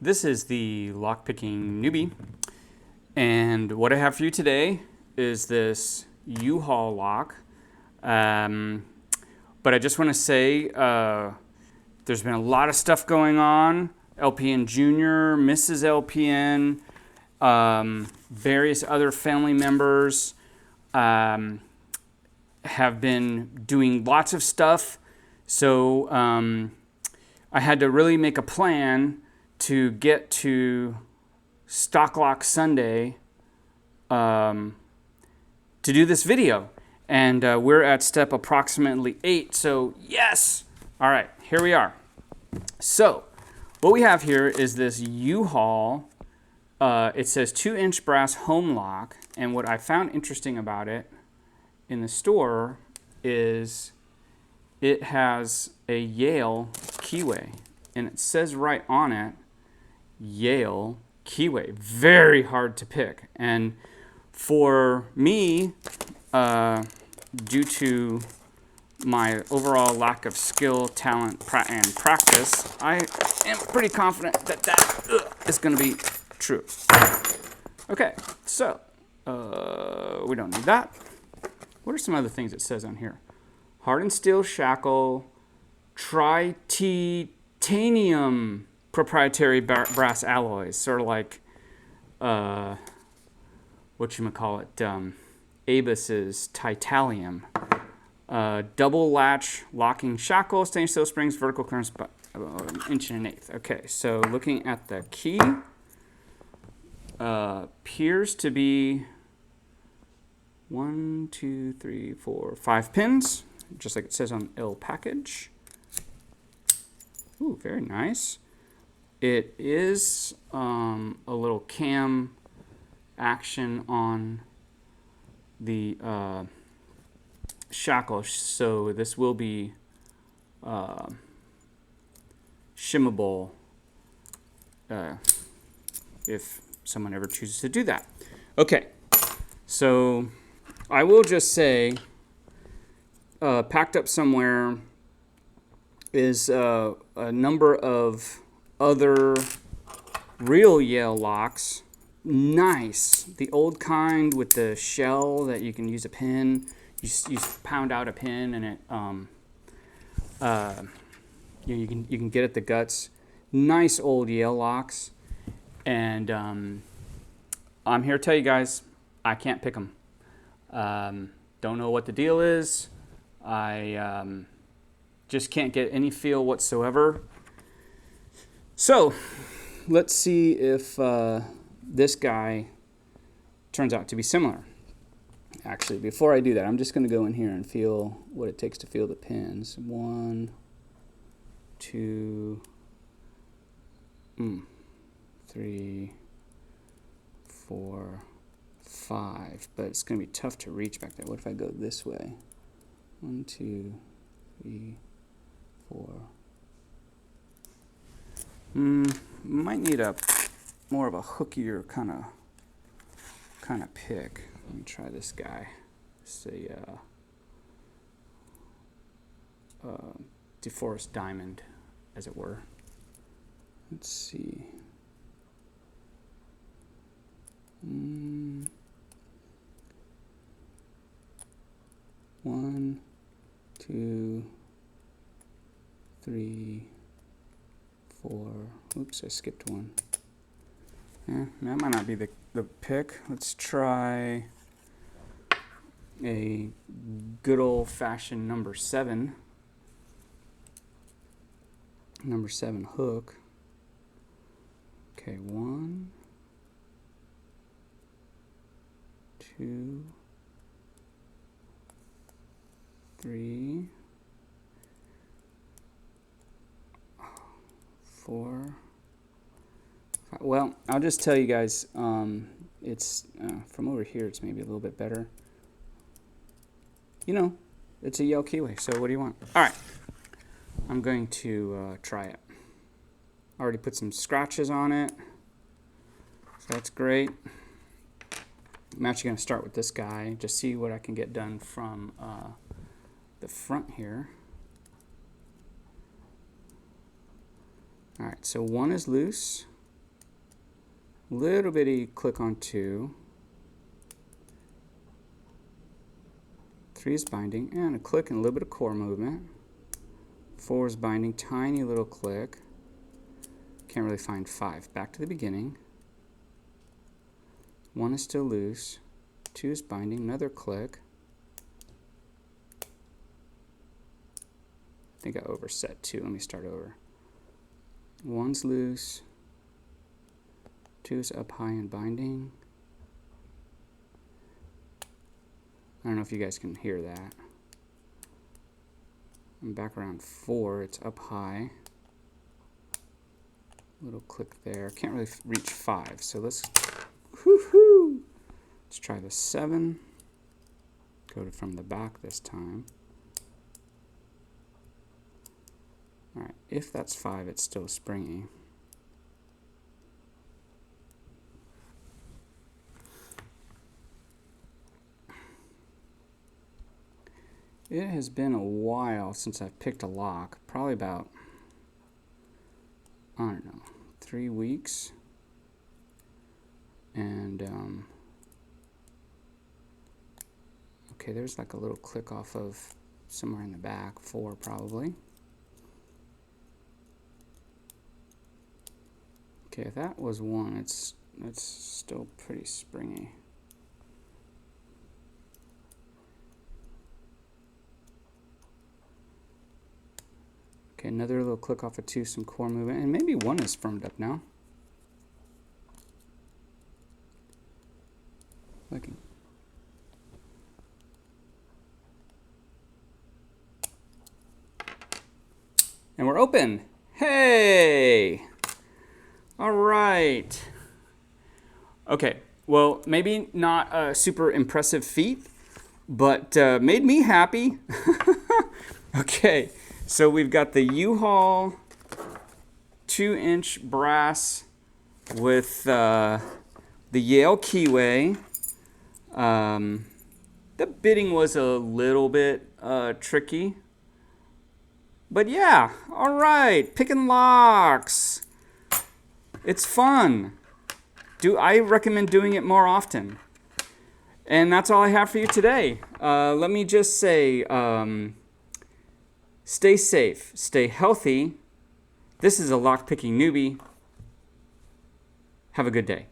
This is the Lockpicking Newbie, and what I have for you today is this U-Haul lock. But I just want to say there's been a lot of stuff going on. LPN Jr., Mrs. LPN, various other family members have been doing lots of stuff. So I had to really make a plan to get to Stock Lock Sunday to do this video. And we're at step approximately 8. So yes! All right, here we are. So what we have here is this U-Haul. It says 2-inch brass home lock. And what I found interesting about it in the store is it has a Yale keyway. And it says right on it, Yale keyway. Very hard to pick. And for me, due to my overall lack of skill, talent, and practice, I am pretty confident that that is going to be true. Okay, so we don't need that. What are some other things it says on here? Hardened steel shackle, titanium proprietary brass alloys, sort of like whatchamacallit, Abus's Titanium. Double latch locking shackle, stainless steel springs, vertical clearance, an inch and an eighth. Okay, so looking at the key, appears to be 1, 2, 3, 4, 5 pins, just like it says on L package. Ooh, very nice. It is a little cam action on the shackle, so this will be shimmable if someone ever chooses to do that. Okay, so I will just say packed up somewhere is a number of other real Yale locks. Nice. The old kind with the shell that you can use a pin. You pound out a pin and it you can get at the guts. Nice old Yale locks. And I'm here to tell you guys, I can't pick them. Don't know what the deal is. I just can't get any feel whatsoever. So let's see if this guy turns out to be similar. Actually, before I do that, I'm just going to go in here and feel what it takes to feel the pins. 1, 2, 3, 4, 5. But it's going to be tough to reach back there. What if I go this way? 1, 2, 3, 4. Might need a more of a hookier kind of pick. Let me try this guy. It's a DeForest diamond, as it were. Let's see. 1, 2, 3, 4. Oops, I skipped one. Yeah, that might not be the pick. Let's try a good old-fashioned number 7 hook. Okay, 1, 2, 3, 4. Well, I'll just tell you guys, it's from over here, it's maybe a little bit better. You know, it's a Yale keyway, so what do you want? All right, I'm going to try it. I already put some scratches on it, so that's great. I'm actually going to start with this guy, just see what I can get done from the front here. All right, so one is loose. little bitty click on 2. 3 is binding, and a click and a little bit of core movement. 4 is binding, tiny little click. Can't really find 5. Back to the beginning. 1 is still loose. 2 is binding, another click. I think I overset 2. Let me start over. 1's loose. 2 is up high and binding. I don't know if you guys can hear that. I'm back around 4. It's up high. Little click there. Can't really reach 5. So let's try the 7. Go from the back this time. Alright, if that's 5, it's still springy. It has been a while since I've picked a lock. Probably about, I don't know, 3 weeks. And, okay, there's like a little click off of somewhere in the back, 4 probably. Okay, if that was 1, it's still pretty springy. Okay, another little click off of 2, some core movement, and maybe 1 is firmed up now. Looking. And we're open. Hey! All right. Okay, well, maybe not a super impressive feat, but made me happy. Okay, so we've got the U-Haul 2-inch brass with the Yale keyway. The bitting was a little bit tricky. But yeah, all right, picking locks. It's fun. I recommend doing it more often. And that's all I have for you today. Let me just say, stay safe, stay healthy. This is a lockpicking newbie. Have a good day.